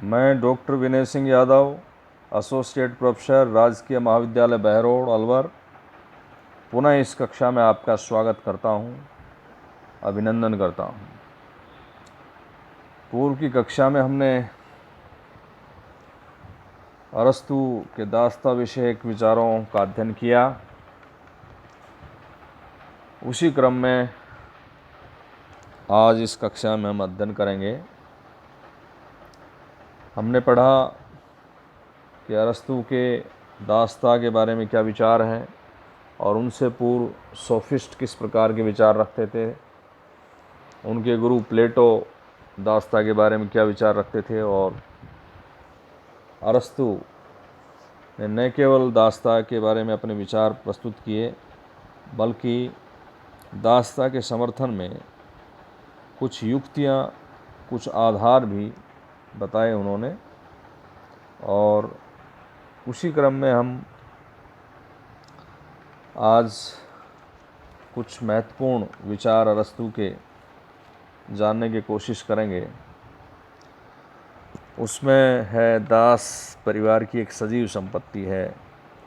मैं doctor Vinay Singh Yadav, associate professor, राजकीय महाविद्यालय बहरोड, अलवर, पुनः इस कक्षा में आपका स्वागत करता हूं, अभिनंदन करता हूं। पूर्व की कक्षा में हमने अरस्तु के दास्ता विषयक विचारों का अध्ययन किया। उसी क्रम में आज इस कक्षा में हम अध्ययन करेंगे। हमने पढ़ा कि अरस्तु के दास्ता के बारे में क्या विचार हैं और उनसे पूर्व सोफिस्ट किस प्रकार के विचार रखते थे। उनके गुरु प्लेटो दास्ता के बारे में क्या विचार रखते थे और अरस्तु ने न केवल दास्ता के बारे में अपने विचार प्रस्तुत किए बल्कि दास्ता के समर्थन में कुछ युक्तियाँ, कुछ आधार भी बताए उन्होंने। और उसी क्रम में हम आज कुछ महत्वपूर्ण विचार अरस्तु के जानने की कोशिश करेंगे। उसमें है दास परिवार की एक सजीव संपत्ति है,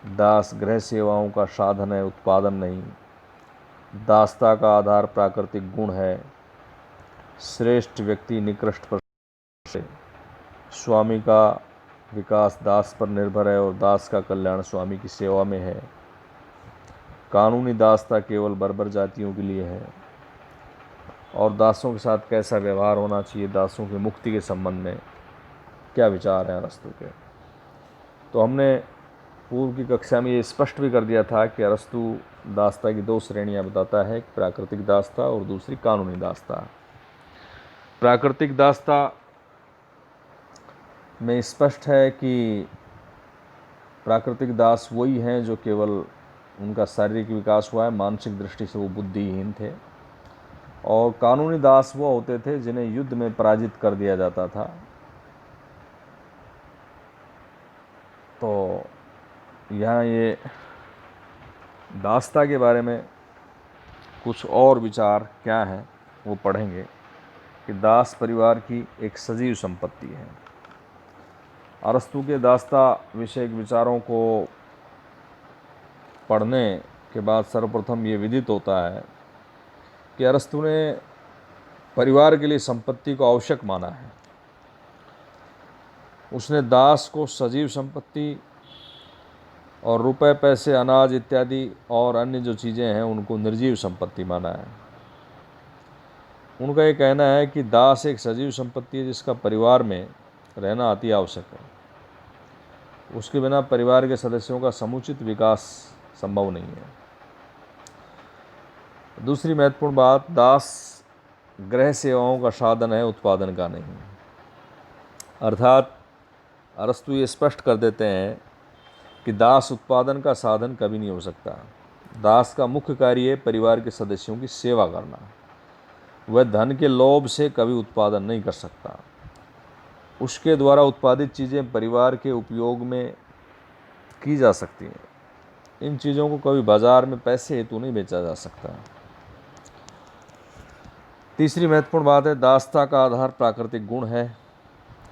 दास गृह सेवाओं का साधन है, उत्पादन नहीं, दासता का आधार प्राकृतिक गुण है, श्रेष्ठ व्यक्ति निकृष्ट पर, स्वामी का विकास दास पर निर्भर है और दास का कल्याण स्वामी की सेवा में है, कानूनी दासता केवल बर्बर जातियों के लिए है और दासों के साथ कैसा व्यवहार होना चाहिए, दासों की मुक्ति के संबंध में क्या विचार है अरस्तु के। तो हमने पूर्व की कक्षा में ये स्पष्ट भी कर दिया था कि अरस्तु दासता की दो श्रेणियां बताता है, एक प्राकृतिक दासता और दूसरी कानूनी दासता। प्राकृतिक दासता में स्पष्ट है कि प्राकृतिक दास वही हैं जो केवल उनका शारीरिक विकास हुआ है, मानसिक दृष्टि से वो बुद्धिहीन थे। और कानूनी दास वो होते थे जिन्हें युद्ध में पराजित कर दिया जाता था। तो यहाँ ये दासता के बारे में कुछ और विचार क्या हैं वो पढ़ेंगे कि दास परिवार की एक सजीव संपत्ति है। अरस्तु के दासता विषयक विचारों को पढ़ने के बाद सर्वप्रथम ये विदित होता है कि अरस्तु ने परिवार के लिए संपत्ति को आवश्यक माना है। उसने दास को सजीव संपत्ति और रुपए, पैसे, अनाज इत्यादि और अन्य जो चीज़ें हैं उनको निर्जीव संपत्ति माना है। उनका ये कहना है कि दास एक सजीव संपत्ति है जिसका परिवार में रहना अति आवश्यक है। उसके बिना परिवार के सदस्यों का समुचित विकास संभव नहीं है। दूसरी महत्वपूर्ण बात, दास गृह सेवाओं का साधन है, उत्पादन का नहीं। अर्थात अरस्तु ये स्पष्ट कर देते हैं कि दास उत्पादन का साधन कभी नहीं हो सकता। दास का मुख्य कार्य है परिवार के सदस्यों की सेवा करना। वह धन के लोभ से कभी उत्पादन नहीं कर सकता। उसके द्वारा उत्पादित चीज़ें परिवार के उपयोग में की जा सकती हैं। इन चीज़ों को कभी बाजार में पैसे हेतु नहीं बेचा जा सकता। तीसरी महत्वपूर्ण बात है, दासता का आधार प्राकृतिक गुण है।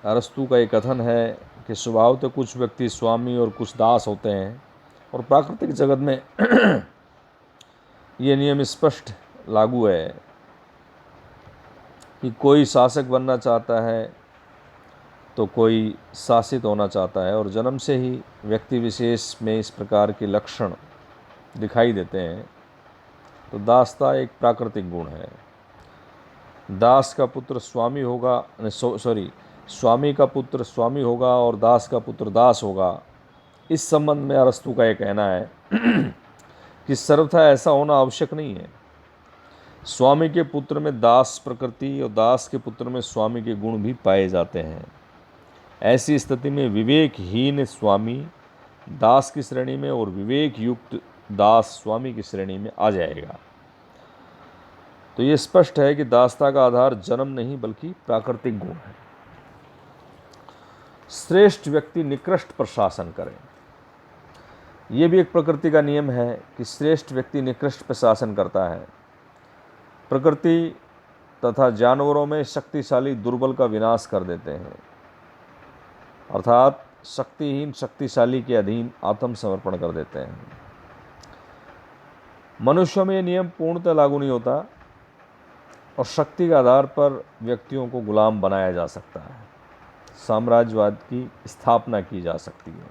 अरस्तु का एक कथन है कि स्वभाव तो कुछ व्यक्ति स्वामी और कुछ दास होते हैं और प्राकृतिक जगत में ये नियम स्पष्ट लागू है कि कोई शासक बनना चाहता है तो कोई शासित होना चाहता है और जन्म से ही व्यक्ति विशेष में इस प्रकार के लक्षण दिखाई देते हैं। तो दासता एक प्राकृतिक गुण है। दास का पुत्र स्वामी होगा, स्वामी का पुत्र स्वामी होगा और दास का पुत्र दास होगा। इस संबंध में अरस्तु का यह कहना है कि सर्वथा ऐसा होना आवश्यक नहीं है। स्वामी के पुत्र में दास प्रकृति और दास के पुत्र में स्वामी के गुण भी पाए जाते हैं। ऐसी स्थिति में विवेकहीन स्वामी दास की श्रेणी में और विवेक युक्त दास स्वामी की श्रेणी में आ जाएगा। तो ये स्पष्ट है कि दासता का आधार जन्म नहीं बल्कि प्राकृतिक गुण है। श्रेष्ठ व्यक्ति निकृष्ट पर शासन करे। यह भी एक प्रकृति का नियम है कि श्रेष्ठ व्यक्ति निकृष्ट पर शासन करता है। प्रकृति तथा जानवरों में शक्तिशाली दुर्बल का विनाश कर देते हैं। अर्थात शक्तिहीन शक्तिशाली के अधीन आत्मसमर्पण कर देते हैं। मनुष्यों में ये नियम पूर्णतः लागू नहीं होता और शक्ति के आधार पर व्यक्तियों को गुलाम बनाया जा सकता है, साम्राज्यवाद की स्थापना की जा सकती है।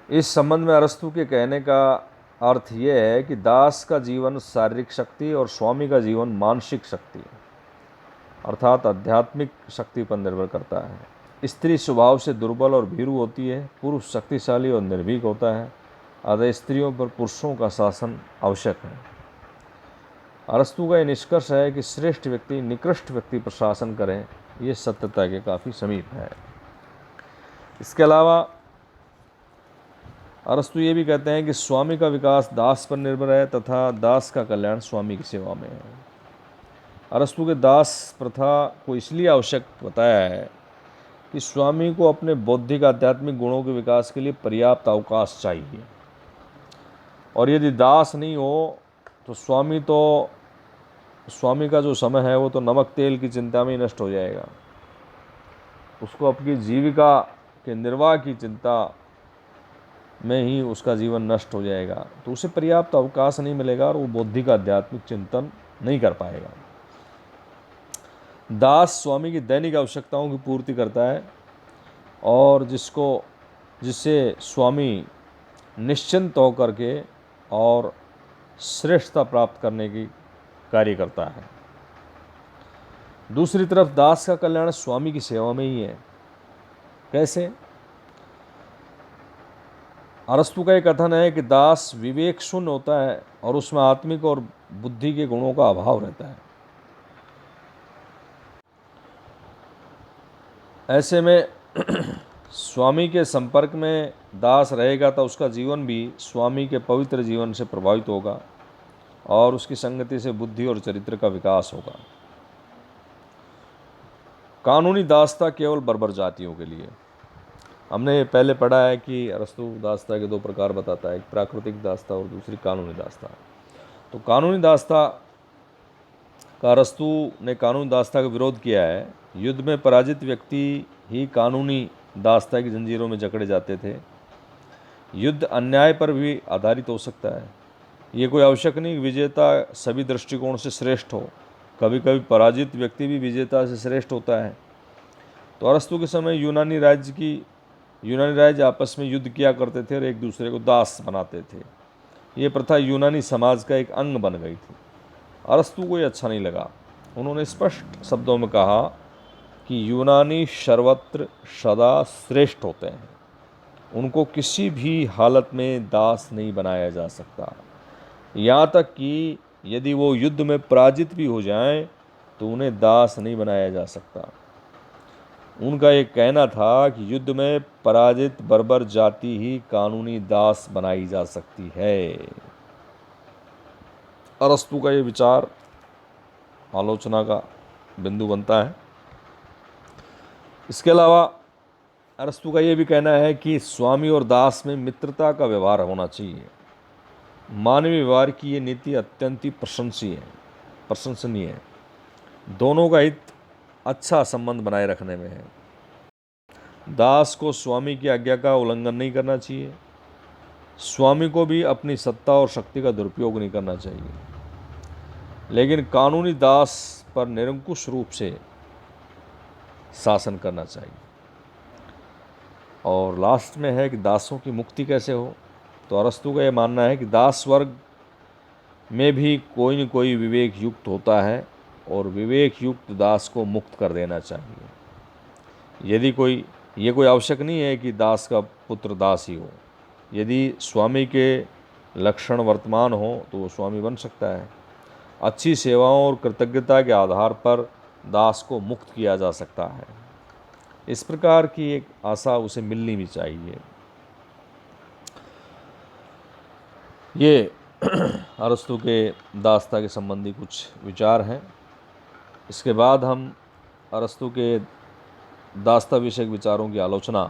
इस संबंध में अरस्तु के कहने का अर्थ यह है कि दास का जीवन शारीरिक शक्ति और स्वामी का जीवन मानसिक शक्ति अर्थात आध्यात्मिक शक्ति पर निर्भर करता है। स्त्री स्वभाव से दुर्बल और भीरू होती है, पुरुष शक्तिशाली और निर्भीक होता है। अतः स्त्रियों पर पुरुषों का शासन आवश्यक है। अरस्तु का यह निष्कर्ष है कि श्रेष्ठ व्यक्ति निकृष्ट व्यक्ति पर शासन करें, ये सत्यता के काफ़ी समीप है। इसके अलावा अरस्तु ये भी कहते हैं कि स्वामी का विकास दास पर निर्भर है तथा दास का कल्याण स्वामी की सेवा में है। अरस्तु के दास प्रथा को इसलिए आवश्यक बताया है कि स्वामी को अपने बौद्धिक आध्यात्मिक गुणों के विकास के लिए पर्याप्त अवकाश चाहिए, और यदि दास नहीं हो तो स्वामी का जो समय है वो तो नमक तेल की चिंता में ही नष्ट हो जाएगा। उसको अपनी जीविका के निर्वाह की चिंता में ही उसका जीवन नष्ट हो जाएगा, तो उसे पर्याप्त अवकाश नहीं मिलेगा और वो बौद्धिक आध्यात्मिक चिंतन नहीं कर पाएगा। दास स्वामी की दैनिक आवश्यकताओं की पूर्ति करता है और जिससे स्वामी निश्चिंत होकर के और श्रेष्ठता प्राप्त करने की कार्य करता है। दूसरी तरफ दास का कल्याण स्वामी की सेवा में ही है। कैसे? अरस्तु का एक कथन है कि दास विवेक शून्य होता है और उसमें आत्मिक और बुद्धि के गुणों का अभाव रहता है। ऐसे में स्वामी के संपर्क में दास रहेगा तो उसका जीवन भी स्वामी के पवित्र जीवन से प्रभावित होगा और उसकी संगति से बुद्धि और चरित्र का विकास होगा। कानूनी दासता केवल बर्बर जातियों के लिए। हमने पहले पढ़ा है कि अरस्तु दासता के दो प्रकार बताता है, एक प्राकृतिक दासता और दूसरी कानूनी दासता। तो कानूनी दासता का अरस्तु ने कानूनी दासता का विरोध किया है। युद्ध में पराजित व्यक्ति ही कानूनी दासता की जंजीरों में जकड़े जाते थे। युद्ध अन्याय पर भी आधारित हो सकता है। ये कोई आवश्यक नहीं कि विजेता सभी दृष्टिकोण से श्रेष्ठ हो, कभी कभी पराजित व्यक्ति भी विजेता से श्रेष्ठ होता है। तो अरस्तु के समय यूनानी राज्य आपस में युद्ध किया करते थे और एक दूसरे को दास बनाते थे। ये प्रथा यूनानी समाज का एक अंग बन गई थी। अरस्तु को ये अच्छा नहीं लगा। उन्होंने स्पष्ट शब्दों में कहा कि यूनानी सर्वत्र सदा श्रेष्ठ होते हैं, उनको किसी भी हालत में दास नहीं बनाया जा सकता। यहाँ तक कि यदि वो युद्ध में पराजित भी हो जाएं तो उन्हें दास नहीं बनाया जा सकता। उनका ये कहना था कि युद्ध में पराजित बर्बर जाति ही कानूनी दास बनाई जा सकती है। अरस्तु का ये विचार आलोचना का बिंदु बनता है। इसके अलावा अरस्तु का ये भी कहना है कि स्वामी और दास में मित्रता का व्यवहार होना चाहिए। मानवीय व्यवहार की ये नीति अत्यंत ही प्रशंसनीय है। दोनों का हित अच्छा संबंध बनाए रखने में है। दास को स्वामी की आज्ञा का उल्लंघन नहीं करना चाहिए, स्वामी को भी अपनी सत्ता और शक्ति का दुरुपयोग नहीं करना चाहिए, लेकिन कानूनी दास पर निरंकुश रूप से शासन करना चाहिए। और लास्ट में है कि दासों की मुक्ति कैसे हो। तो अरस्तु का यह मानना है कि दास वर्ग में भी कोई न कोई विवेक युक्त होता है और विवेक युक्त दास को मुक्त कर देना चाहिए। ये कोई आवश्यक नहीं है कि दास का पुत्र दास ही हो। यदि स्वामी के लक्षण वर्तमान हो तो वो स्वामी बन सकता है। अच्छी सेवाओं और कृतज्ञता के आधार पर दास को मुक्त किया जा सकता है। इस प्रकार की एक आशा उसे मिलनी भी चाहिए। ये अरस्तु के दासता के संबंधी कुछ विचार हैं। इसके बाद हम अरस्तु के दासता विषयक विचारों की आलोचना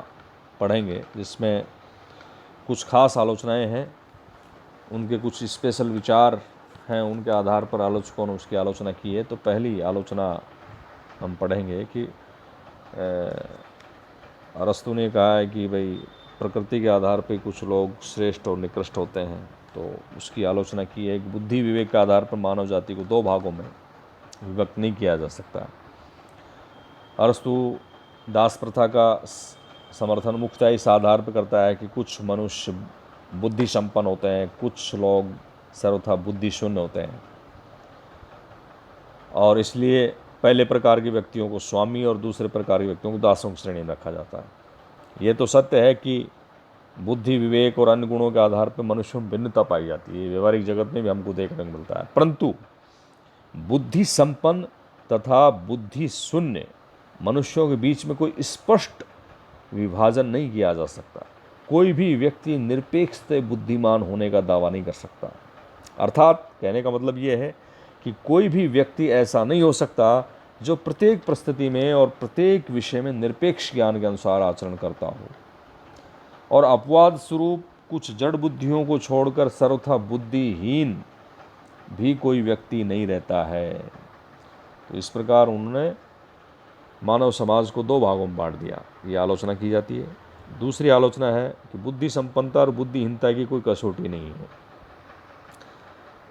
पढ़ेंगे, जिसमें कुछ खास आलोचनाएं हैं, उनके कुछ स्पेशल विचार हैं उनके आधार पर आलोचकों ने उसकी आलोचना की है। तो पहली आलोचना हम पढ़ेंगे कि अरस्तु ने कहा है कि भाई प्रकृति के आधार पर कुछ लोग श्रेष्ठ और निकृष्ट होते हैं। तो उसकी आलोचना की है कि बुद्धि विवेक के आधार पर मानव जाति को दो भागों में विभक्त नहीं किया जा सकता। अरस्तु दास प्रथा का समर्थन मुख्यतः इस आधार पर करता है कि कुछ मनुष्य बुद्धि संपन्न होते हैं, कुछ लोग सर्वथा बुद्धि शून्य होते हैं, और इसलिए पहले प्रकार के व्यक्तियों को स्वामी और दूसरे प्रकार के व्यक्तियों को दासों की श्रेणी में रखा जाता है। ये तो सत्य है कि बुद्धि विवेक और अन्य गुणों के आधार पर मनुष्यों में भिन्नता पाई जाती है, व्यवहारिक जगत में भी हमको देखने को मिलता है। परंतु बुद्धि संपन्न तथा बुद्धि शून्य मनुष्यों के बीच में कोई स्पष्ट विभाजन नहीं किया जा सकता। कोई भी व्यक्ति निरपेक्ष बुद्धिमान होने का दावा नहीं कर सकता। अर्थात कहने का मतलब ये है कि कोई भी व्यक्ति ऐसा नहीं हो सकता जो प्रत्येक परिस्थिति में और प्रत्येक विषय में निरपेक्ष ज्ञान के अनुसार आचरण करता हो, और अपवाद स्वरूप कुछ जड़ बुद्धियों को छोड़कर सर्वथा बुद्धिहीन भी कोई व्यक्ति नहीं रहता है। तो इस प्रकार उन्होंने मानव समाज को दो भागों में बांट दिया, ये आलोचना की जाती है। दूसरी आलोचना है कि बुद्धि संपन्नता और बुद्धिहीनता की कोई कसौटी नहीं है।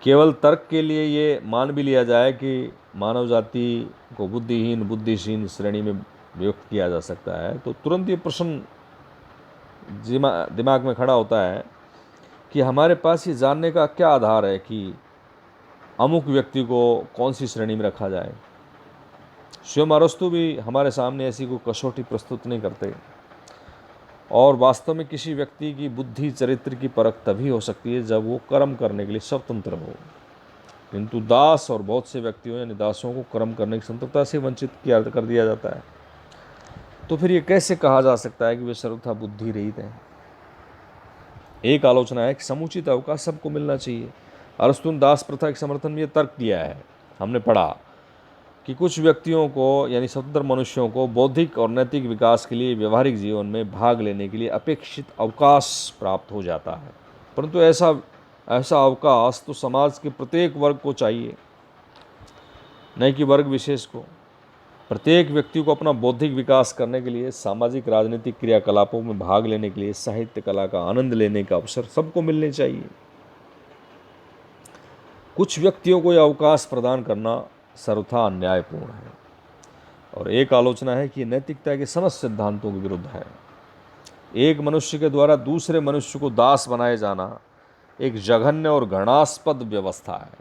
केवल तर्क के लिए ये मान भी लिया जाए कि मानव जाति को बुद्धिहीन बुद्धिहीन श्रेणी में विभक्त किया जा सकता है, तो तुरंत ये प्रश्न दिमाग में खड़ा होता है कि हमारे पास ये जानने का क्या आधार है कि अमुक व्यक्ति को कौन सी श्रेणी में रखा जाए। स्वयं अरस्तु भी हमारे सामने ऐसी कोई कसौटी प्रस्तुत नहीं करते, और वास्तव में किसी व्यक्ति की बुद्धि चरित्र की परख तभी हो सकती है जब वो कर्म करने के लिए स्वतंत्र हो। किंतु दास और बहुत से व्यक्तियों यानी दासों को कर्म करने की स्वतंत्रता से वंचित कर दिया जाता है। तो फिर ये कैसे कहा जा सकता है कि वे सर्वथा बुद्धि रहित हैं। एक आलोचना है कि समुचित अवकाश सबको मिलना चाहिए। अरस्तु ने दास प्रथा के समर्थन में ये तर्क दिया है, हमने पढ़ा कि कुछ व्यक्तियों को यानी स्वतंत्र मनुष्यों को बौद्धिक और नैतिक विकास के लिए व्यवहारिक जीवन में भाग लेने के लिए अपेक्षित अवकाश प्राप्त हो जाता है, परंतु ऐसा अवकाश तो समाज के प्रत्येक वर्ग को चाहिए, न कि वर्ग विशेष को। प्रत्येक व्यक्ति को अपना बौद्धिक विकास करने के लिए, सामाजिक राजनीतिक क्रियाकलापों में भाग लेने के लिए, साहित्य कला का आनंद लेने का अवसर सबको मिलने चाहिए। कुछ व्यक्तियों को यह अवकाश प्रदान करना सर्वथा अन्यायपूर्ण है। और एक आलोचना है कि नैतिकता के समस्त सिद्धांतों के विरुद्ध है। एक मनुष्य के द्वारा दूसरे मनुष्य को दास बनाए जाना एक जघन्य और घृणास्पद व्यवस्था है।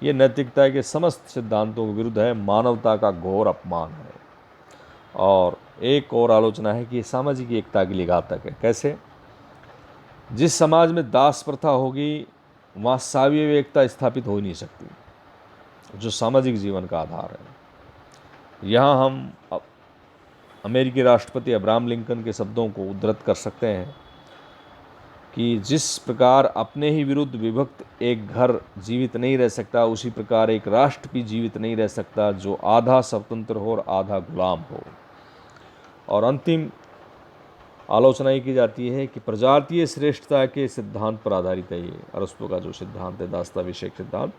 ये नैतिकता के समस्त सिद्धांतों के विरुद्ध है, मानवता का घोर अपमान है। और एक और आलोचना है कि ये सामाजिक एकता के लिए घातक है। कैसे? जिस समाज में दास प्रथा होगी वहाँ सावयव एकता स्थापित हो ही नहीं सकती, जो सामाजिक जीवन का आधार है। यहाँ हम अमेरिकी राष्ट्रपति अब्राहम लिंकन के शब्दों को उद्धृत कर सकते हैं कि जिस प्रकार अपने ही विरुद्ध विभक्त एक घर जीवित नहीं रह सकता, उसी प्रकार एक राष्ट्र भी जीवित नहीं रह सकता जो आधा स्वतंत्र हो और आधा गुलाम हो। और अंतिम आलोचना ये की जाती है कि प्रजातीय श्रेष्ठता के सिद्धांत पर आधारित है ये अरस्तु का जो सिद्धांत है, दासता विषयक सिद्धांत।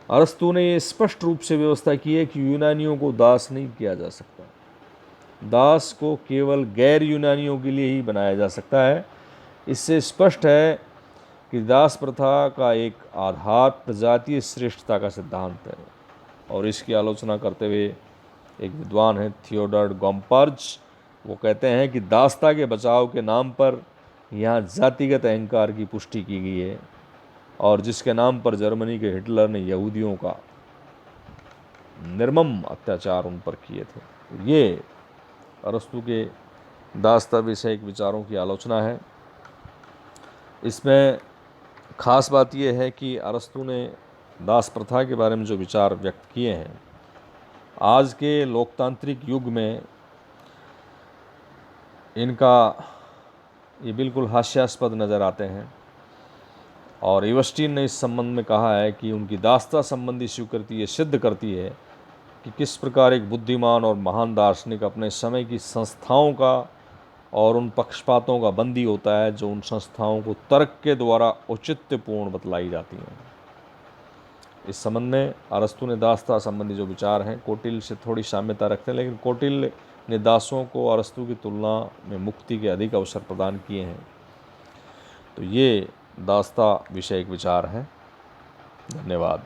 अरस्तु ने ये स्पष्ट रूप से व्यवस्था की है कि यूनानियों को दास नहीं किया जा सकता। दास को केवल गैर यूनानियों के लिए ही बनाया जा सकता है। इससे स्पष्ट है कि दास प्रथा का एक आधार प्रजातीय श्रेष्ठता का सिद्धांत है। और इसकी आलोचना करते हुए एक विद्वान है थियोडोर गॉम्पर्ज, वो कहते हैं कि दासता के बचाव के नाम पर यहाँ जातिगत अहंकार की पुष्टि की गई है, और जिसके नाम पर जर्मनी के हिटलर ने यहूदियों का निर्मम अत्याचार उन पर किए थे। ये अरस्तु के दासता विषयक विचारों की आलोचना है। इसमें खास बात यह है कि अरस्तु ने दास प्रथा के बारे में जो विचार व्यक्त किए हैं, आज के लोकतांत्रिक युग में इनका ये बिल्कुल हास्यास्पद नज़र आते हैं। और इवस्टीन ने इस संबंध में कहा है कि उनकी दासता संबंधी स्वीकृति ये सिद्ध करती है कि किस प्रकार एक बुद्धिमान और महान दार्शनिक अपने समय की संस्थाओं का और उन पक्षपातों का बंदी होता है जो उन संस्थाओं को तर्क के द्वारा औचित्यपूर्ण बतलाई जाती हैं। इस संबंध में अरस्तु ने दासता संबंधी जो विचार हैं कौटिल्य से थोड़ी साम्यता रखते हैं, लेकिन कौटिल्य ने दासों को अरस्तु की तुलना में मुक्ति के अधिक अवसर प्रदान किए हैं। तो ये दासता विषय एक विचार है। धन्यवाद।